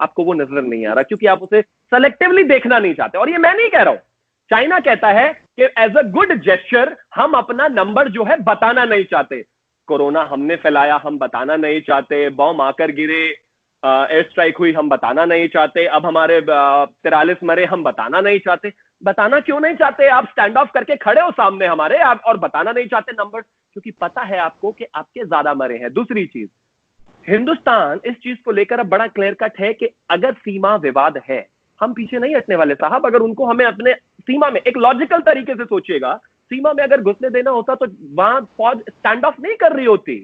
आपको वो नजर नहीं आ रहा क्योंकि आप उसे सेलेक्टिवली देखना नहीं चाहते। और ये मैं नहीं कह रहा हूं, चाइना कहता है कि एज अ गुड जेस्चर हम अपना नंबर जो है बताना नहीं चाहते। कोरोना हमने फैलाया, हम बताना नहीं चाहते। बॉम्ब आकर गिरे, एयर स्ट्राइक हुई, हम बताना नहीं चाहते। अब हमारे 43 मरे, हम बताना नहीं चाहते। बताना क्यों नहीं चाहते? आप स्टैंड ऑफ करके खड़े हो सामने हमारे, आप और बताना नहीं चाहते नंबर, क्योंकि पता है आपको कि आपके ज्यादा मरे हैं। दूसरी चीज, हिंदुस्तान इस चीज को लेकर अब बड़ा क्लियर कट है कि अगर सीमा विवाद है, हम पीछे नहीं हटने वाले साहब। अगर उनको हमें अपने सीमा में एक लॉजिकल तरीके से सोचिएगा, सीमा में अगर घुसने देना होता तो वहां फौज स्टैंड ऑफ नहीं कर रही होती।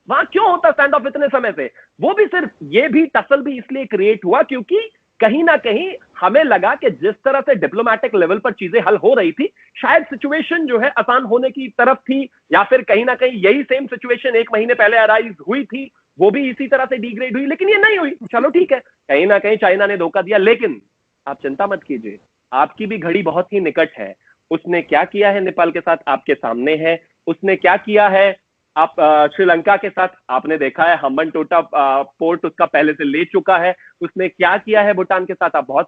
वहां क्यों होता स्टैंड ऑफ इतने समय से? वो भी सिर्फ ये भी टसल भी इसलिए क्रिएट हुआ क्योंकि कहीं ना कहीं हमें लगा कि जिस तरह से डिप्लोमेटिक लेवल पर चीजें हल हो रही थी, शायद सिचुएशन जो है आसान होने की तरफ थी, या फिर कहीं ना कहीं यही सेम सिचुएशन 1 महीने पहले अराइज हुई थी, वो भी इसी तरह से डिग्रेड हुई, लेकिन ये नहीं हुई। चलो ठीक है, कहीं ना कहीं चाइना ने धोखा दिया, लेकिन आप चिंता मत कीजिए, आपकी भी घड़ी बहुत ही निकट है। उसने क्या किया है नेपाल के साथ आपके सामने है। उसने क्या किया है आप श्रीलंका के साथ आपने देखा है, हम्बनटोटा पोर्ट उसका पहले से ले चुका है। उसने क्या किया है भूटान के साथ आप बहुत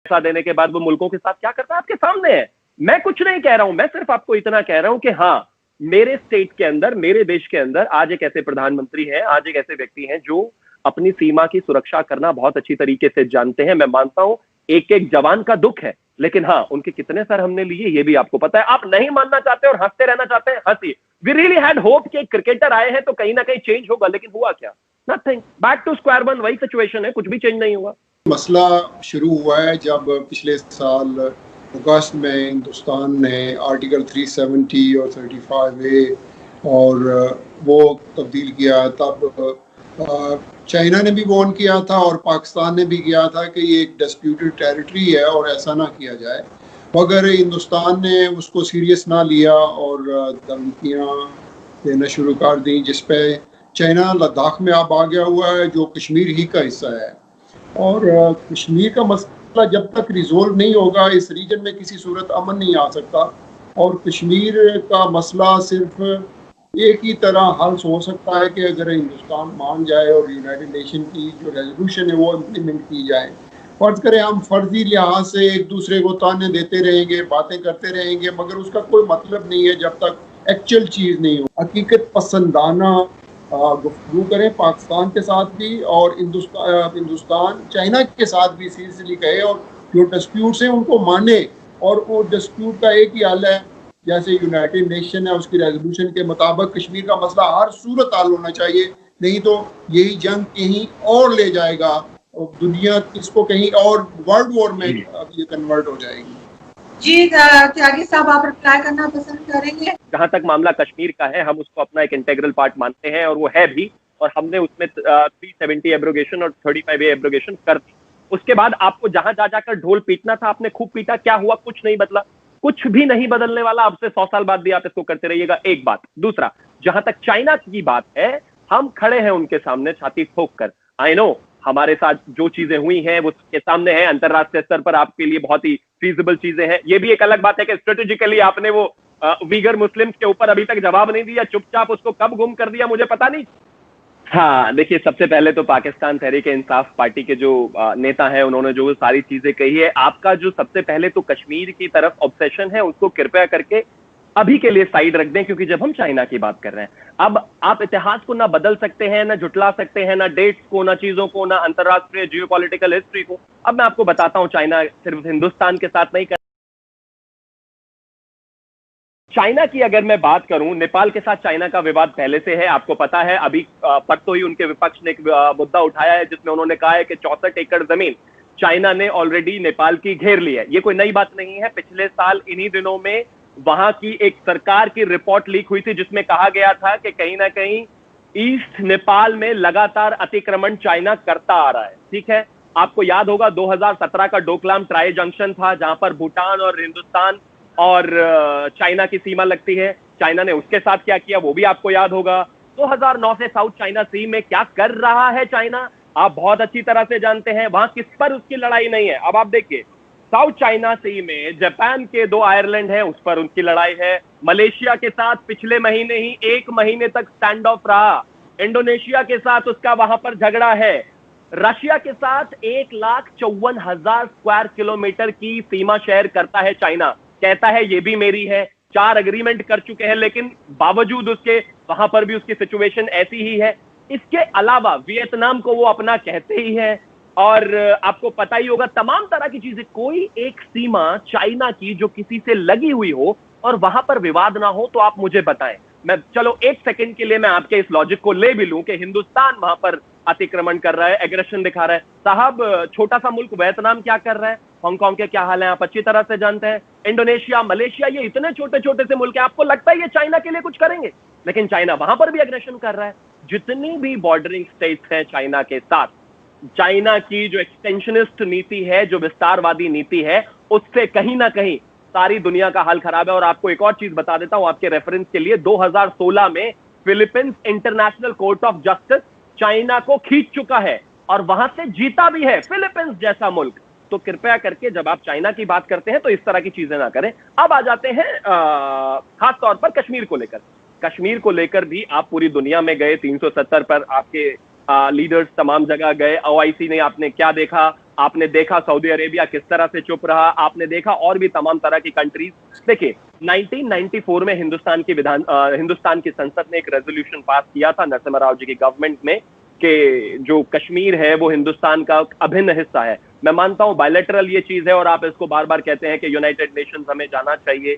पैसा देने के बाद वो मुल्कों के साथ क्या करता है आपके सामने है। मैं कुछ नहीं कह रहा हूं, मैं सिर्फ आपको इतना कह रहा हूं कि हाँ, मेरे स्टेट के अंदर, मेरे देश के अंदर आज एक ऐसे प्रधानमंत्री हैं, आज एक ऐसे व्यक्ति हैं जो अपनी सीमा की सुरक्षा करना बहुत अच्छी तरीके से जानते हैं। मैं मानता हूं एक एक जवान का दुख है, लेकिन हाँ, उनके कितने सर हमने लिए ये भी आपको पता है। आप नहीं मानना चाहते और हंसते रहना चाहते हैं, हंसिए। वी रियली हैड होप कि क्रिकेटर आए हैं तो कहीं ना कहीं चेंज होगा, लेकिन हुआ क्या? Nothing, back to square one, वही सिचुएशन है, कुछ भी चेंज नहीं हुआ। मसला शुरू हुआ है जब पिछले साल अगस्त में हिंदुस्तान ने आर्टिकल 370 और 35A और वो तब्दील किया। तब चाइना ने भी वार्न किया था और पाकिस्तान ने भी किया था कि ये एक डिस्प्यूटेड टेरिटरी है और ऐसा ना किया जाए। मगर हिंदुस्तान ने उसको सीरियस ना लिया और धमकियाँ देना शुरू कर दी, जिस पे चाइना लद्दाख में अब आ गया हुआ है जो कश्मीर ही का हिस्सा है। और कश्मीर का मसला जब तक रिजोल्व नहीं होगा इस रीजन में किसी सूरत अमन नहीं आ सकता। और कश्मीर का मसला सिर्फ एक ही तरह हल हो सकता है कि अगर हिंदुस्तान मान जाए और यूनाइटेड नेशन की जो रेजोल्यूशन है वो इम्प्लीमेंट की जाए। फर्ज करें हम फर्जी लिहाज से एक दूसरे को ताने देते रहेंगे, बातें करते रहेंगे, मगर उसका कोई मतलब नहीं है जब तक एक्चुअल चीज़ नहीं हो। हकीकत पसंदाना गुफ्तगू करें पाकिस्तान के साथ भी और हिंदुस्तान चाइना के साथ भी सीरियसली कहे और जो डिस्प्यूट्स हैं उनको माने। और वो डिस्प्यूट का एक ही हल है, जैसे यूनाइटेड नेशन है उसकी रेजोल्यूशन के मुताबिक कश्मीर का मसला हर सूरत हल होना चाहिए, नहीं तो यही जंग कहीं और ले जाएगा और दुनिया इसको कहीं और वर्ल्ड वॉर में ये कन्वर्ट हो जाएगी। जी त्यागी साहब, आप रिप्लाई करना पसंद करेंगे? जहां तक मामला कश्मीर का है, हम उसको अपना एक इंटेग्रल पार्ट मानते हैं और वो है भी, और हमने उसमें 370 एब्रोगेशन और 35A एब्रोगेशन कर दी। उसके बाद आपको जहां जा जाकर ढोल पीटना था आपने खूब पीटा, क्या हुआ? कुछ नहीं बदला, कुछ भी नहीं बदलने वाला। अब से 100 साल बाद भी आप इसको करते रहिएगा, एक बात। दूसरा, जहां तक चाइना की बात है, हम खड़े हैं उनके सामने छाती ठोक कर। आई नो हमारे साथ जो चीजें हुई हैं वो के सामने है, अंतरराष्ट्रीय स्तर पर आपके लिए बहुत ही फीजिबल चीजें हैं। ये भी एक अलग बात है कि स्ट्रेटेजिकली आपने वो वीगर मुस्लिम्स के ऊपर अभी तक जवाब नहीं दिया, चुपचाप उसको कब गुम कर दिया मुझे पता नहीं। हाँ देखिए, सबसे पहले तो पाकिस्तान तहरीक इंसाफ पार्टी के जो नेता हैं उन्होंने जो सारी चीजें कही है, आपका जो सबसे पहले तो कश्मीर की तरफ ऑब्सेशन है उसको कृपया करके अभी के लिए साइड रख दें, क्योंकि जब हम चाइना की बात कर रहे हैं, अब आप इतिहास को ना बदल सकते हैं, ना झुटला सकते हैं, ना डेट्स को, ना चीजों को, ना अंतरराष्ट्रीय जियोपॉलिटिकल हिस्ट्री को। अब मैं आपको बताता हूं, चाइना सिर्फ हिंदुस्तान के साथ नहीं कर, चाइना की अगर मैं बात करूं, नेपाल के साथ चाइना का विवाद पहले से है, आपको पता है। अभी परसों ही उनके विपक्ष ने एक मुद्दा उठाया है जिसमें उन्होंने कहा है कि 64 एकड़ जमीन चाइना ने ऑलरेडी नेपाल की घेर ली है। ये कोई नई बात नहीं है, पिछले साल इन्हीं दिनों में वहां की एक सरकार की रिपोर्ट लीक हुई थी जिसमें कहा गया था कि कहीं ना कहीं ईस्ट नेपाल में लगातार अतिक्रमण चाइना करता आ रहा है। ठीक है, आपको याद होगा 2017 का डोकलाम ट्राई जंक्शन था जहां पर भूटान और हिंदुस्तान और चाइना की सीमा लगती है। चाइना ने उसके साथ क्या किया वो भी आपको याद होगा। 2009 से साउथ चाइना सी में क्या कर रहा है चाइना, आप बहुत अच्छी तरह से जानते हैं। वहां किस पर उसकी लड़ाई नहीं है। अब आप देखिए, साउथ चाइना सी में जापान के 2 आयरलैंड है, उस पर उनकी लड़ाई है। मलेशिया के साथ पिछले महीने ही 1 महीने तक स्टैंड ऑफ रहा। इंडोनेशिया के साथ उसका वहां पर झगड़ा है, रशिया के साथ 1,54,000 स्क्वायर किलोमीटर की सीमा शेयर करता है चाइना, कहता है ये भी मेरी है, 4 अग्रीमेंट कर चुके हैं, लेकिन बावजूद उसके वहां पर भी उसकी सिचुएशन ऐसी ही है। इसके अलावा वियतनाम को वो अपना कहते ही है, और आपको पता ही होगा तमाम तरह की चीजें। कोई एक सीमा चाइना की जो किसी से लगी हुई हो और वहां पर विवाद ना हो, तो आप मुझे बताएं। मैं चलो एक सेकंड के लिए मैं आपके इस लॉजिक को ले भी लूं कि हिंदुस्तान वहां पर अतिक्रमण कर रहा है, एग्रेशन दिखा रहा है। साहब, छोटा सा मुल्क वियतनाम क्या कर रहा है, हांगकांग के क्या हाल है आप अच्छी तरह से जानते हैं। इंडोनेशिया, मलेशिया, ये इतने छोटे छोटे से मुल्क है, आपको लगता है ये चाइना के लिए कुछ करेंगे? लेकिन चाइना वहां पर भी एग्रेशन कर रहा है। जितनी भी बॉर्डरिंग स्टेट्स हैं चाइना के साथ, चाइना की जो एक्सटेंशनिस्ट नीति है, जो विस्तारवादी नीति है, उससे कहीं ना कहीं सारी दुनिया का हाल खराब है। और आपको एक और चीज बता देता हूं आपके रेफरेंस के लिए, 2016 में Philippines international court of justice China को खींच चुका है और वहां से जीता भी है, फिलीपींस जैसा मुल्क। तो कृपया करके जब आप चाइना की बात करते हैं तो इस तरह की चीजें ना करें। अब आ जाते हैं खास तौर पर कश्मीर को लेकर। कश्मीर को लेकर भी आप पूरी दुनिया में गए, 370 पर आपके लीडर्स तमाम जगह गए। ओआईसी ने आपने क्या देखा? आपने देखा सऊदी अरेबिया किस तरह से चुप रहा, आपने देखा और भी तमाम तरह की कंट्रीज। देखिए 1994 में हिंदुस्तान की संसद ने एक रेजोल्यूशन पास किया था नरसिम्हा राव जी की गवर्नमेंट में कि जो कश्मीर है वो हिंदुस्तान का अभिन्न हिस्सा है। मैं मानता हूं बायलैटरल ये चीज है और आप इसको बार बार कहते हैं कि यूनाइटेड नेशंस हमें जाना चाहिए।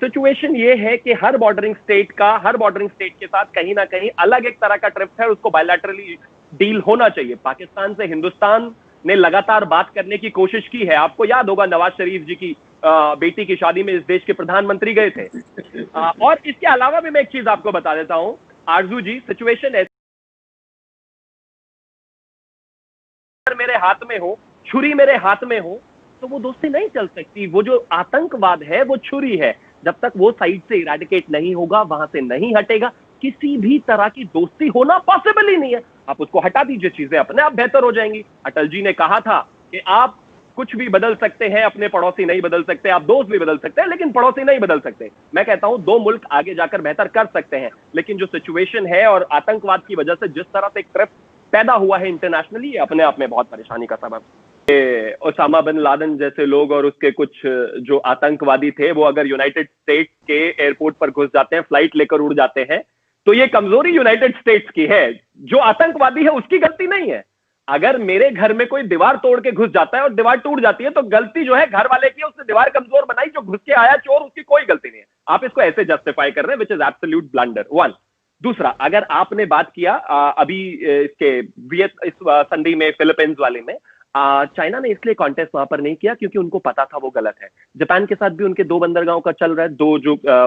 सिचुएशन ये है कि हर बॉर्डरिंग स्टेट के साथ कहीं ना कहीं अलग एक तरह का ट्रिप है, उसको बायलैटरली डील होना चाहिए। पाकिस्तान से हिंदुस्तान ने लगातार बात करने की कोशिश की है। आपको याद होगा नवाज शरीफ जी की बेटी की शादी में इस देश के प्रधानमंत्री गए थे। और इसके अलावा भी मैं एक चीज आपको बता देता हूं आरजू जी, सिचुएशन ऐसी मेरे हाथ में हो, छुरी मेरे हाथ में हो, तो वो दोस्ती नहीं चल सकती। वो जो आतंकवाद है वो छुरी है, जब तक वो साइड से इरेडिकेट नहीं होगा, वहां से नहीं हटेगा, किसी भी तरह की दोस्ती होना पॉसिबल ही नहीं है। आप उसको हटा दीजिए, चीजें अपने आप बेहतर हो जाएंगी। अटल जी ने कहा था कि आप कुछ भी बदल सकते हैं, अपने पड़ोसी नहीं बदल सकते, आप दोस्त भी बदल सकते हैं लेकिन पड़ोसी नहीं बदल सकते। मैं कहता हूं दो मुल्क आगे जाकर बेहतर कर सकते हैं, लेकिन जो सिचुएशन है और आतंकवाद की वजह से जिस तरह से एक ट्रिप पैदा हुआ है इंटरनेशनली, अपने आप में बहुत परेशानी का सबब। ओसामा बिन लादेन जैसे लोग और उसके कुछ जो आतंकवादी थे, वो अगर यूनाइटेड स्टेट्स के एयरपोर्ट पर घुस जाते हैं, फ्लाइट लेकर उड़ जाते हैं, तो ये कमजोरी यूनाइटेड स्टेट्स की है। जो आतंकवादी है उसकी गलती नहीं है। अगर मेरे घर में कोई दीवार तोड़ के घुस जाता है और दीवार टूट जाती है, तो गलती जो है घर वाले की, उसने दीवार कमजोर बनाई, जो घुस के आया चोर, उसकी कोई गलती नहीं है। आप इसको ऐसे जस्टिफाई कर रहे हैं, which is absolute blunder. One. दूसरा, अगर आपने बात किया अभी इसके इस संधि में, फिलीपींस वाले में, चाइना ने इसलिए कॉन्टेस्ट वहां पर नहीं किया क्योंकि उनको पता था वो गलत है। जापान के साथ भी उनके 2 बंदरगाहों का चल रहा है,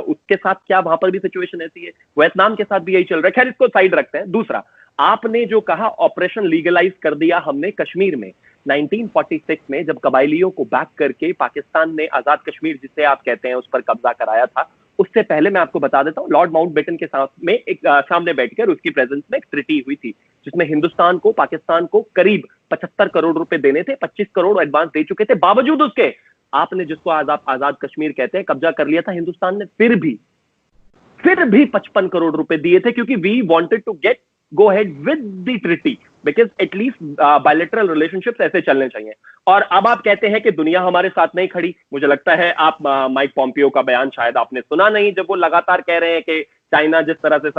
उसके साथ क्या वहां पर भी सिचुएशन ऐसी है, वियतनाम के साथ भी यही चल रहा है। खैर, इसको साइड रखते हैं। दूसरा, आपने जो कहा ऑपरेशन लीगलाइज कर दिया हमने कश्मीर में 1946 में, जब कबायलियों को बैक करके पाकिस्तान ने आजाद कश्मीर जिसे आप कहते हैं उस पर कब्जा कराया था। उससे पहले मैं आपको बता देता हूं, लॉर्ड माउंटबेटन के साथ में एक सामने बैठकर उसकी प्रेजेंस में एक ट्रीटी हुई थी, जिसमें हिंदुस्तान को पाकिस्तान को करीब 75 करोड़ रुपए देने थे, 25 करोड़ एडवांस दे चुके थे। बावजूद उसके आपने जिसको आजाद कश्मीर कहते हैं कब्जा कर लिया था हिंदुस्तान ने, फिर भी 55 करोड़ रुपए दिए थे, क्योंकि we wanted to get go ahead with the treaty, because at least bilateral relationships ऐसे चलने चाहिए। और अब आप कहते हैं कि दुनिया हमारे साथ नहीं खड़ी। मुझे लगता है आप माइक पॉम्पियो का बयान शायद आपने सुना नहीं, जब वो लगातार कह रहे हैं कि चाइना जिस तरह से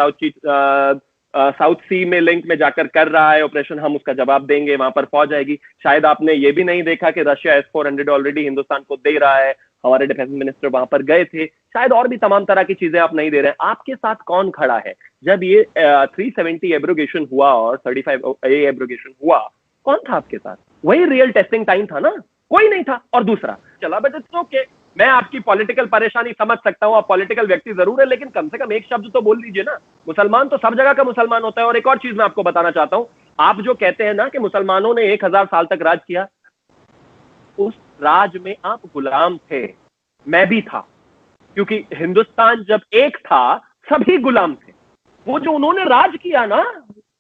साउथ सी में लिंक में जाकर कर रहा है ऑपरेशन, हम उसका जवाब देंगे, वहां पर फौज आएगी। शायद आपने ये भी नहीं देखा कि रशिया S-400 ऑलरेडी हिंदुस्तान को दे रहा है, हमारे डिफेंस मिनिस्टर वहां पर गए थे। शायद और भी तमाम तरह की चीजें आप नहीं दे रहे हैं। आपके साथ कौन खड़ा है? जब ये 370 एब्रोगेशन हुआ और 35A एब्रोगेशन हुआ, कौन था आपके साथ? वही रियल टेस्टिंग टाइम था ना, कोई नहीं था। और दूसरा, चला बट इट्स ओके, मैं आपकी पॉलिटिकल परेशानी समझ सकता हूं, आप पॉलिटिकल व्यक्ति जरूर है, लेकिन कम से कम एक शब्द तो बोल दीजिए ना। मुसलमान तो सब जगह का मुसलमान होता है। और एक और चीज मैं आपको बताना चाहता हूं, आप जो कहते हैं ना कि मुसलमानों ने 1000 साल तक राज किया, उस राज में आप गुलाम थे, मैं भी था, क्योंकि हिंदुस्तान जब एक था सभी गुलाम थे। वो जो उन्होंने राज किया ना,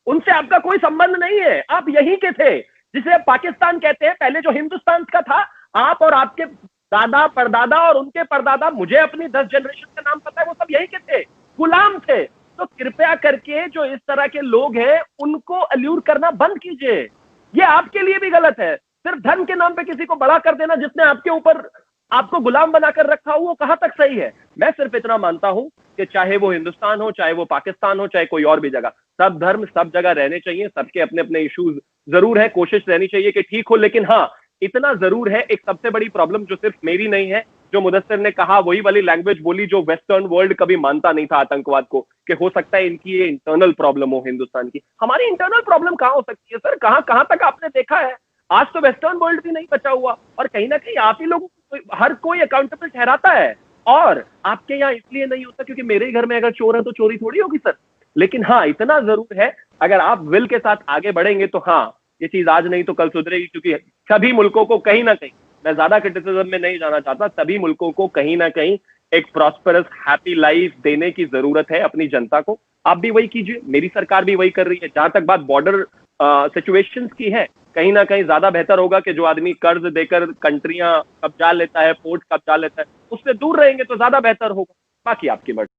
उनसे आपका कोई संबंध नहीं है, आप यहीं के थे। जिसे आप पाकिस्तान कहते हैं, पहले जो हिंदुस्तान का था, आप और आपके दादा परदादा और उनके परदादा, मुझे अपनी 10 जनरेशन का नाम पता है, वो सब यहीं के थे, गुलाम थे। तो तो कृपया करके जो इस तरह के लोग हैं उनको अल्यूर करना बंद कीजिए। ये आपके लिए भी गलत है। सिर्फ धन के नाम पे किसी को बड़ा कर देना, जिसने आपके ऊपर आपको गुलाम बनाकर रखा हो, वो कहां तक सही है। मैं सिर्फ इतना मानता हूं कि चाहे वो हिंदुस्तान हो, चाहे वो पाकिस्तान हो, चाहे कोई और भी जगह, सब धर्म सब जगह रहने चाहिए। सबके अपने अपने इश्यूज जरूर है, कोशिश रहनी चाहिए कि ठीक हो। लेकिन हाँ, इतना जरूर है, एक सबसे बड़ी प्रॉब्लम जो सिर्फ मेरी नहीं है, जो मुदस्सिर ने कहा वही वाली लैंग्वेज बोली जो वेस्टर्न वर्ल्ड कभी मानता नहीं था आतंकवाद को, कि हो सकता है इनकी ये इंटरनल प्रॉब्लम हो हिंदुस्तान की। हमारी इंटरनल प्रॉब्लम कहां हो सकती है सर? कहां कहां तक आपने देखा है? आज तो वेस्टर्न वर्ल्ड भी नहीं बचा हुआ, और कहीं ना कहीं आप ही लोगों को हर कोई अकाउंटेबल ठहराता है। और आपके यहाँ इसलिए नहीं होता क्योंकि मेरे ही घर में अगर चोर है तो चोरी थोड़ी होगी सर। लेकिन हाँ, इतना जरूर है, अगर आप विल के साथ आगे बढ़ेंगे तो हाँ, ये चीज आज नहीं तो कल सुधरेगी। क्योंकि सभी मुल्कों को कहीं ना कहीं, मैं ज्यादा क्रिटिसिज्म में नहीं जाना चाहता, सभी मुल्कों को कहीं ना कहीं एक प्रॉस्परस हैप्पी लाइफ देने की जरूरत है अपनी जनता को। आप भी वही कीजिए, मेरी सरकार भी वही कर रही है। जहां तक बात बॉर्डर सिचुएशंस की है, कहीं ना कहीं ज्यादा बेहतर होगा कि जो आदमी कर्ज देकर कंट्रियां कब्जा लेता है, पोर्ट कब्जा लेता है, उससे दूर रहेंगे तो ज्यादा बेहतर होगा। बाकी आपकी मर्जी।